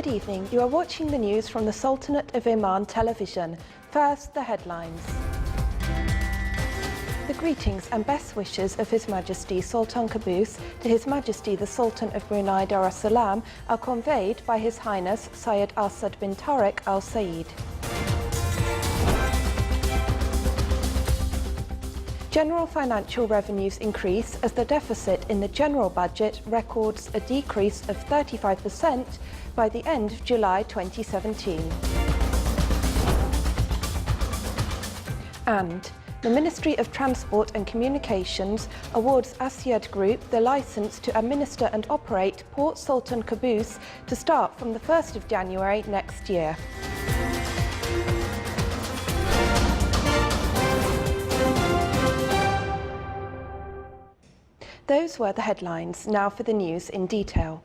Good evening. You are watching the news from the Sultanate of Oman television. First, the headlines. The greetings and best wishes of His Majesty Sultan Qaboos to His Majesty the Sultan of Brunei Darussalam are conveyed by His Highness Syed Asad bin Tariq Al Said. General financial revenues increase as the deficit in the general budget records a decrease of 35% by the end of July 2017. And the Ministry of Transport and Communications awards Asyad Group the licence to administer and operate Port Sultan Qaboos to start from the 1st of January next year. Those were the headlines. Now for the news in detail.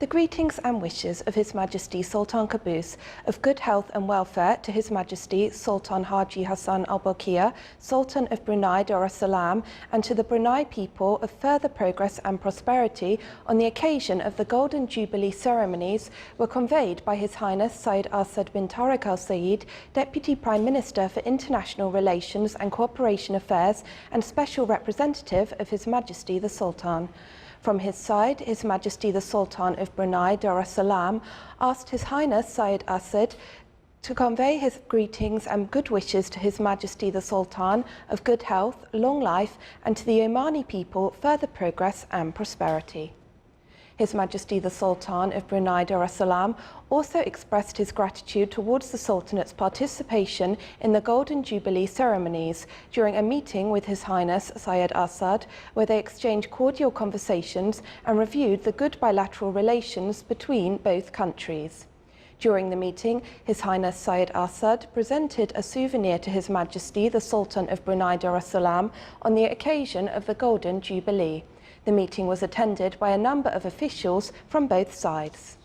The greetings and wishes of His Majesty Sultan Qaboos of good health and welfare to His Majesty Sultan Haji Hassan Al Bolkiah, Sultan of Brunei Darussalam, and to the Brunei people of further progress and prosperity on the occasion of the Golden Jubilee ceremonies were conveyed by His Highness Syed Asad bin Tariq Al Said, Deputy Prime Minister for International Relations and Cooperation Affairs and Special Representative of His Majesty the Sultan. From his side, His Majesty the Sultan of Brunei Darussalam asked His Highness Syed Asad to convey his greetings and good wishes to His Majesty the Sultan of good health, long life, and to the Omani people further progress and prosperity. His Majesty the Sultan of Brunei Darussalam also expressed his gratitude towards the Sultanate's participation in the Golden Jubilee ceremonies during a meeting with His Highness Syed Asad, where they exchanged cordial conversations and reviewed the good bilateral relations between both countries. During the meeting, His Highness Syed Asad presented a souvenir to His Majesty the Sultan of Brunei Darussalam on the occasion of the Golden Jubilee. The meeting was attended by a number of officials from both sides.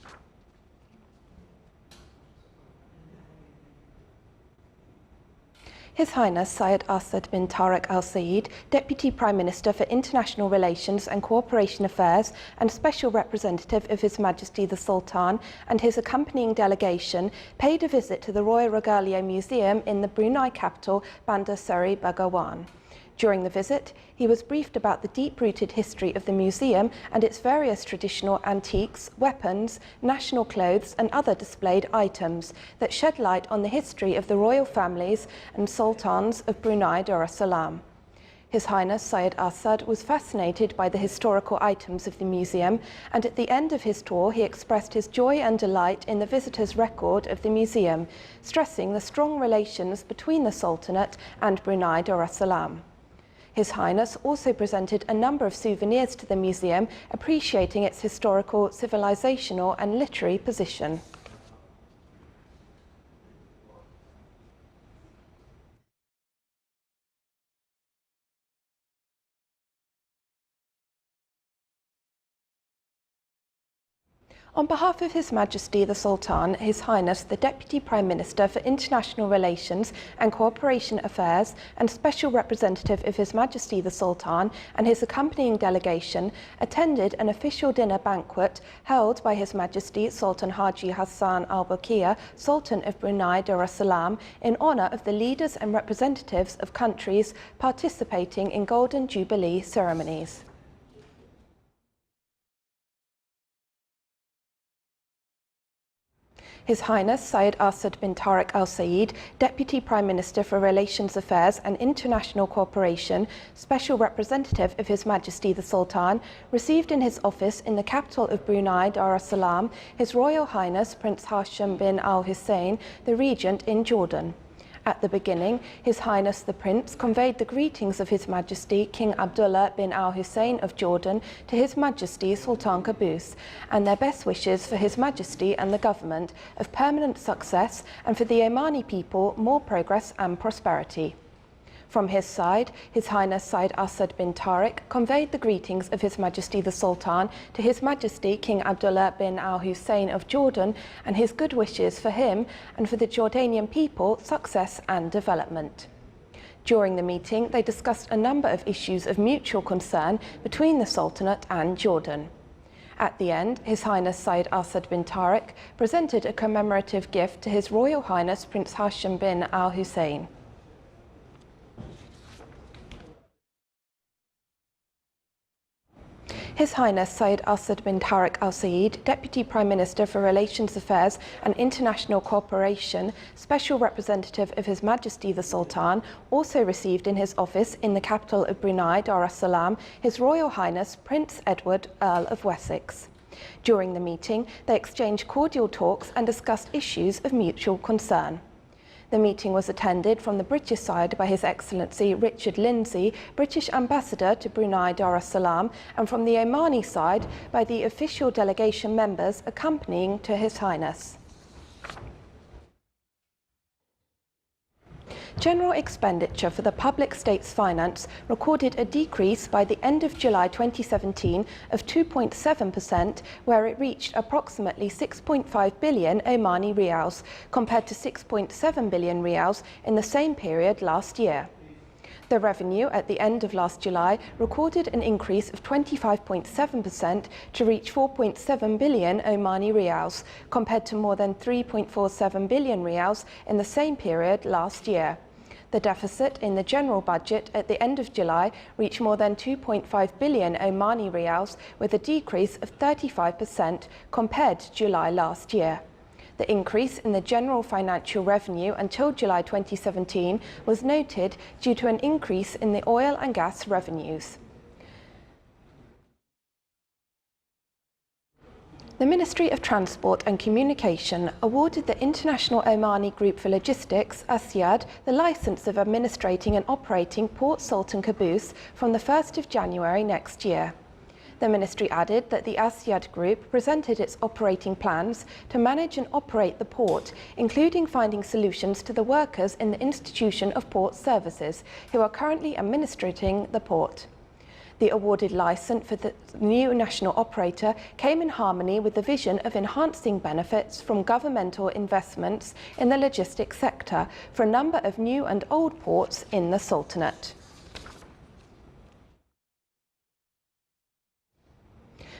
His Highness Syed Asad bin Tariq Al Said, Deputy Prime Minister for International Relations and Cooperation Affairs and Special Representative of His Majesty the Sultan, and his accompanying delegation paid a visit to the Royal Regalia Museum in the Brunei capital, Bandar Seri Begawan. During the visit, he was briefed about the deep-rooted history of the museum and its various traditional antiques, weapons, national clothes and other displayed items that shed light on the history of the royal families and sultans of Brunei Darussalam. His Highness Syed Asad was fascinated by the historical items of the museum, and at the end of his tour he expressed his joy and delight in the visitor's record of the museum, stressing the strong relations between the Sultanate and Brunei Darussalam. His Highness also presented a number of souvenirs to the museum, appreciating its historical, civilizational and literary position. On behalf of His Majesty the Sultan, His Highness the Deputy Prime Minister for International Relations and Cooperation Affairs and Special Representative of His Majesty the Sultan and his accompanying delegation attended an official dinner banquet held by His Majesty Sultan Haji Hassan Al Bolkiah, Sultan of Brunei Darussalam, in honour of the leaders and representatives of countries participating in Golden Jubilee ceremonies. His Highness Syed Asad bin Tariq Al Said, Deputy Prime Minister for Relations Affairs and International Cooperation, Special Representative of His Majesty the Sultan, received in his office in the capital of Brunei Darussalam His Royal Highness Prince Hashim bin Al Hussein, the Regent in Jordan. At the beginning, His Highness the Prince conveyed the greetings of His Majesty King Abdullah bin Al Hussein of Jordan to His Majesty Sultan Qaboos, and their best wishes for His Majesty and the government of permanent success and for the Omani people more progress and prosperity. From his side, His Highness Syed Asad bin Tariq conveyed the greetings of His Majesty the Sultan to His Majesty King Abdullah bin Al Hussein of Jordan and his good wishes for him and for the Jordanian people success and development. During the meeting, they discussed a number of issues of mutual concern between the Sultanate and Jordan. At the end, His Highness Said Asad bin Tariq presented a commemorative gift to His Royal Highness Prince Hashim bin Al Hussein. His Highness Said Asad bin Tariq Al Saeed, Deputy Prime Minister for Relations Affairs and International Cooperation, Special Representative of His Majesty the Sultan, also received in his office in the capital of Brunei, Dar es Salaam, His Royal Highness Prince Edward, Earl of Wessex. During the meeting, they exchanged cordial talks and discussed issues of mutual concern. The meeting was attended from the British side by His Excellency Richard Lindsay, British Ambassador to Brunei Dar es Salaam, and from the Omani side by the official delegation members accompanying to His Highness. General expenditure for the public state's finance recorded a decrease by the end of July 2017 of 2.7%, where it reached approximately 6.5 billion Omani rials, compared to 6.7 billion rials in the same period last year. The revenue at the end of last July recorded an increase of 25.7% to reach 4.7 billion Omani rials, compared to more than 3.47 billion rials in the same period last year. The deficit in the general budget at the end of July reached more than 2.5 billion Omani rials, with a decrease of 35% compared to July last year. The increase in the general financial revenue until July 2017 was noted due to an increase in the oil and gas revenues. The Ministry of Transport and Communication awarded the International Omani Group for Logistics, ASIAD, the licence of administrating and operating Port Sultan Qaboos from the 1st of January next year. The Ministry added that the ASIAD Group presented its operating plans to manage and operate the port, including finding solutions to the workers in the Institution of Port Services, who are currently administrating the port. The awarded licence for the new national operator came in harmony with the vision of enhancing benefits from governmental investments in the logistics sector for a number of new and old ports in the Sultanate.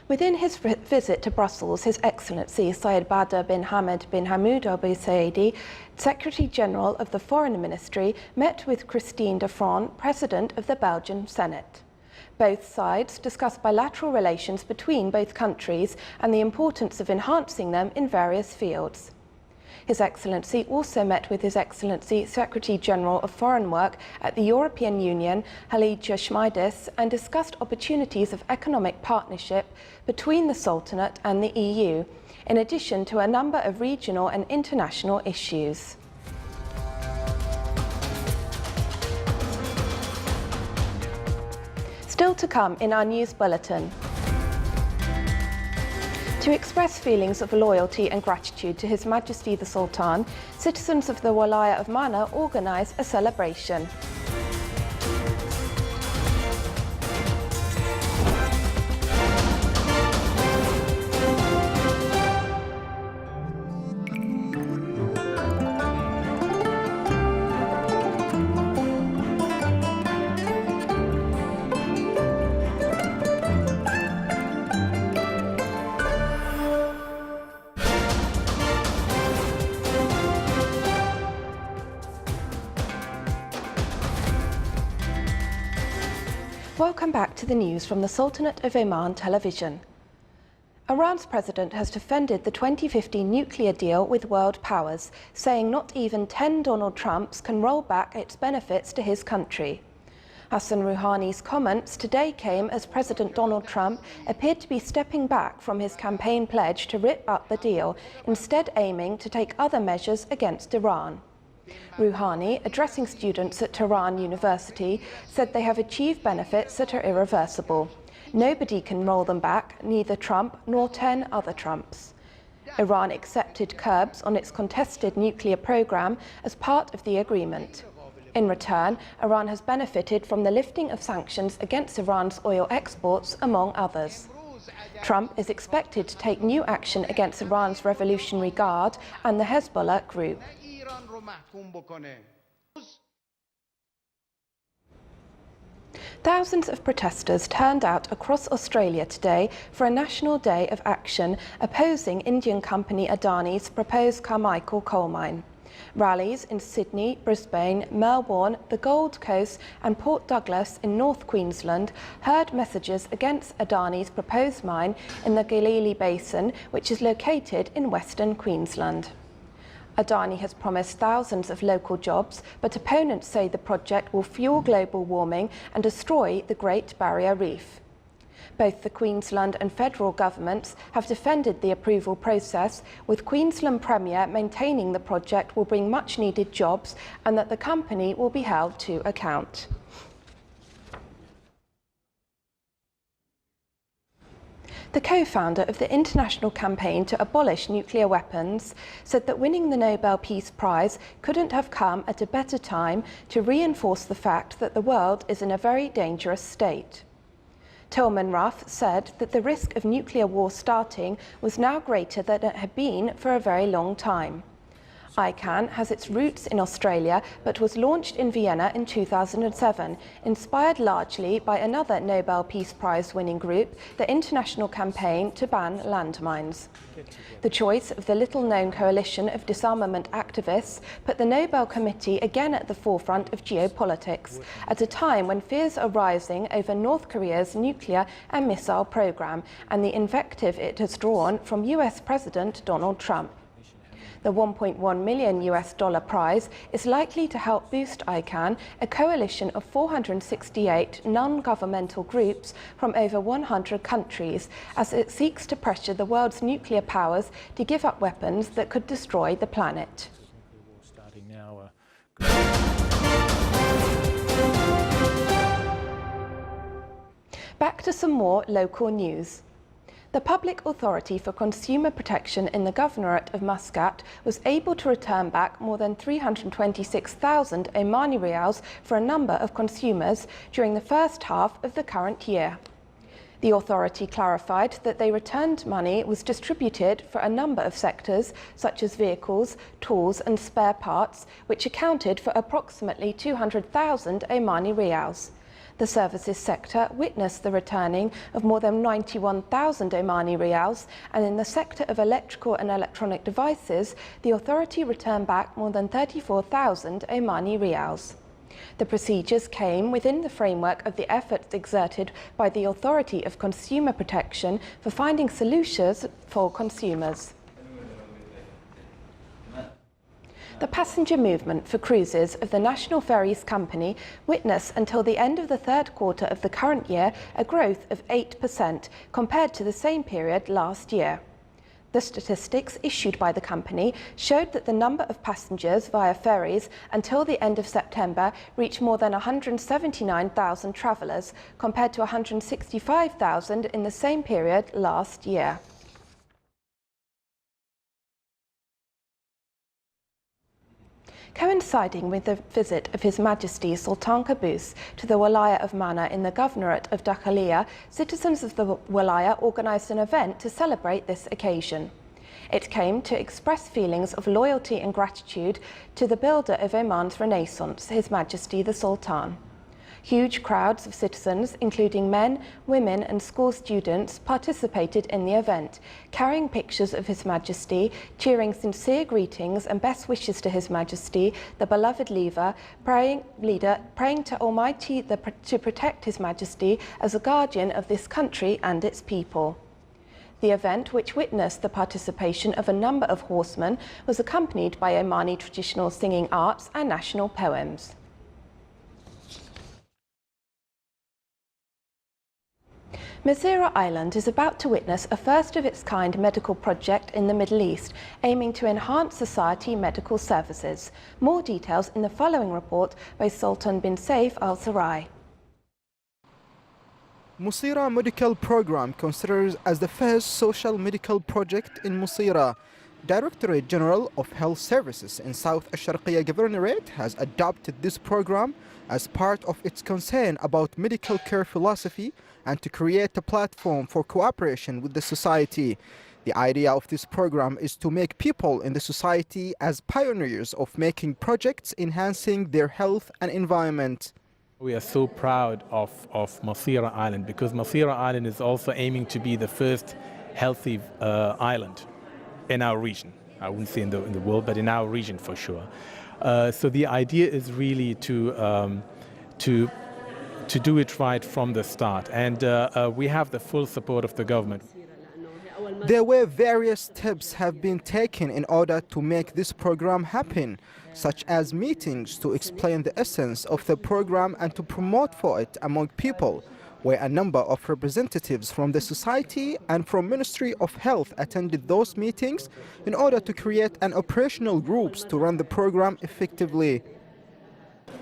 Within his visit to Brussels, His Excellency Syed Badr bin Hamad bin Hamoud Al Busaidi, Secretary General of the Foreign Ministry, met with Christine de Front, President of the Belgian Senate. Both sides discussed bilateral relations between both countries and the importance of enhancing them in various fields. His Excellency also met with His Excellency Secretary General of Foreign Work at the European Union, Halija Schmeidis, and discussed opportunities of economic partnership between the Sultanate and the EU, in addition to a number of regional and international issues. Still to come in our news bulletin. To express feelings of loyalty and gratitude to His Majesty the Sultan, citizens of the Walaya of Mana organise a celebration. Welcome back to the news from the Sultanate of Oman television. Iran's president has defended the 2015 nuclear deal with world powers, saying not even 10 Donald Trumps can roll back its benefits to his country. Hassan Rouhani's comments today came as President Donald Trump appeared to be stepping back from his campaign pledge to rip up the deal, instead aiming to take other measures against Iran. Rouhani, addressing students at Tehran University, said they have achieved benefits that are irreversible. Nobody can roll them back, neither Trump nor 10 other Trumps. Iran accepted curbs on its contested nuclear program as part of the agreement. In return, Iran has benefited from the lifting of sanctions against Iran's oil exports, among others. Trump is expected to take new action against Iran's Revolutionary Guard and the Hezbollah group. Thousands of protesters turned out across Australia today for a national day of action opposing Indian company Adani's proposed Carmichael coal mine. Rallies in Sydney, Brisbane, Melbourne, the Gold Coast and Port Douglas in North Queensland heard messages against Adani's proposed mine in the Galilee Basin, which is located in Western Queensland. Adani has promised thousands of local jobs, but opponents say the project will fuel global warming and destroy the Great Barrier Reef. Both the Queensland and federal governments have defended the approval process, with Queensland Premier maintaining the project will bring much needed jobs and that the company will be held to account. The co-founder of the international campaign to abolish nuclear weapons said that winning the Nobel Peace Prize couldn't have come at a better time to reinforce the fact that the world is in a very dangerous state. Tilman Ruff said that the risk of nuclear war starting was now greater than it had been for a very long time. ICANN has its roots in Australia but was launched in Vienna in 2007, inspired largely by another Nobel Peace Prize winning group, the International Campaign to Ban Landmines. The choice of the little-known coalition of disarmament activists put the Nobel Committee again at the forefront of geopolitics, at a time when fears are rising over North Korea's nuclear and missile program and the invective it has drawn from US President Donald Trump. The $1.1 million prize is likely to help boost ICANN, a coalition of 468 non-governmental groups from over 100 countries, as it seeks to pressure the world's nuclear powers to give up weapons that could destroy the planet. Back to some more local news. The Public Authority for Consumer Protection in the Governorate of Muscat was able to return back more than 326,000 Omani Rials for a number of consumers during the first half of the current year. The authority clarified that they returned money was distributed for a number of sectors, such as vehicles, tools and spare parts, which accounted for approximately 200,000 Omani Rials. The services sector witnessed the returning of more than 91,000 Omani Rials, and in the sector of electrical and electronic devices, the authority returned back more than 34,000 Omani Rials. The procedures came within the framework of the efforts exerted by the Authority of Consumer Protection for finding solutions for consumers. The passenger movement for cruises of the National Ferries Company witnessed until the end of the third quarter of the current year a growth of 8% compared to the same period last year. The statistics issued by the company showed that the number of passengers via ferries until the end of September reached more than 179,000 travellers, compared to 165,000 in the same period last year. Coinciding with the visit of His Majesty Sultan Qaboos to the Walaya of Mana in the Governorate of Dakhiliya, citizens of the Walaya organised an event to celebrate this occasion. It came to express feelings of loyalty and gratitude to the builder of Oman's Renaissance, His Majesty the Sultan. Huge crowds of citizens, including men, women and school students, participated in the event, carrying pictures of His Majesty, cheering sincere greetings and best wishes to His Majesty, the beloved leader, praying to Almighty to protect His Majesty as a guardian of this country and its people. The event, which witnessed the participation of a number of horsemen, was accompanied by Omani traditional singing arts and national poems. Masira Island is about to witness a first-of-its-kind medical project in the Middle East, aiming to enhance society medical services. More details in the following report by Sultan bin Saif Al Sarai. Musira Medical Program considered as the first social medical project in Musira. Directorate General of Health Services in South Al-Sharqiyya Governorate has adopted this program as part of its concern about medical care philosophy and to create a platform for cooperation with the society. The idea of this program is to make people in the society as pioneers of making projects enhancing their health and environment. We are so proud of Masira Island because Masira Island is also aiming to be the first healthy island in our region. I wouldn't say in the world, but in our region for sure. So the idea is really to do it right from the start, and we have the full support of the government. There were various steps have been taken in order to make this program happen, such as meetings to explain the essence of the program and to promote for it among people, where a number of representatives from the society and from Ministry of Health attended those meetings in order to create an operational groups to run the program effectively.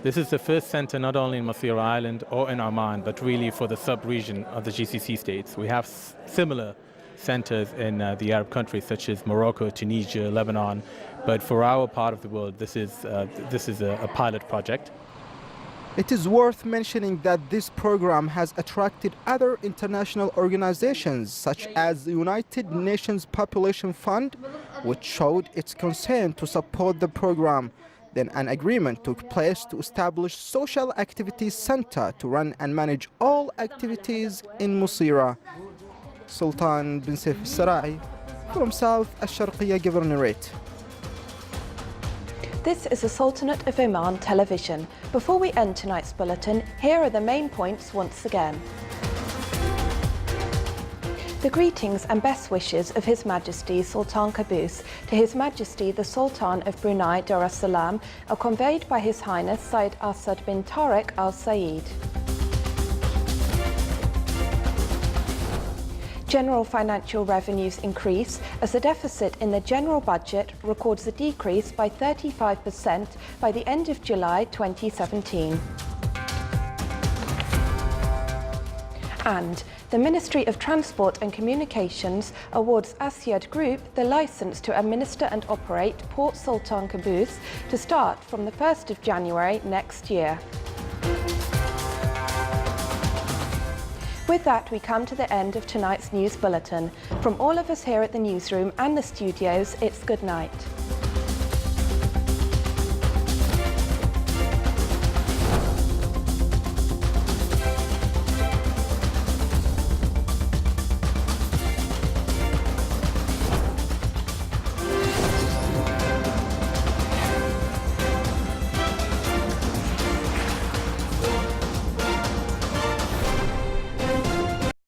This is the first center not only in Masira Island or in Oman, but really for the sub-region of the GCC states. We have similar centers in the Arab countries such as Morocco, Tunisia, Lebanon, but for our part of the world, this is a pilot project. It is worth mentioning that this program has attracted other international organizations such as the United Nations Population Fund, which showed its concern to support the program. Then an agreement took place to establish Social Activities Center to run and manage all activities in Masira. Sultan bin Saif al-Sara'i from South Al-Sharqiyya Governorate. This is the Sultanate of Oman television. Before we end tonight's bulletin, here are the main points once again. The greetings and best wishes of His Majesty Sultan Qaboos to His Majesty the Sultan of Brunei Darussalam are conveyed by His Highness Said Asad bin Tariq Al Said. General financial revenues increase as the deficit in the general budget records a decrease by 35% by the end of July 2017. And the Ministry of Transport and Communications awards Asyad Group the licence to administer and operate Port Sultan Qaboos to start from the 1st of January next year. With that, we come to the end of tonight's news bulletin. From all of us here at the newsroom and the studios, it's good night.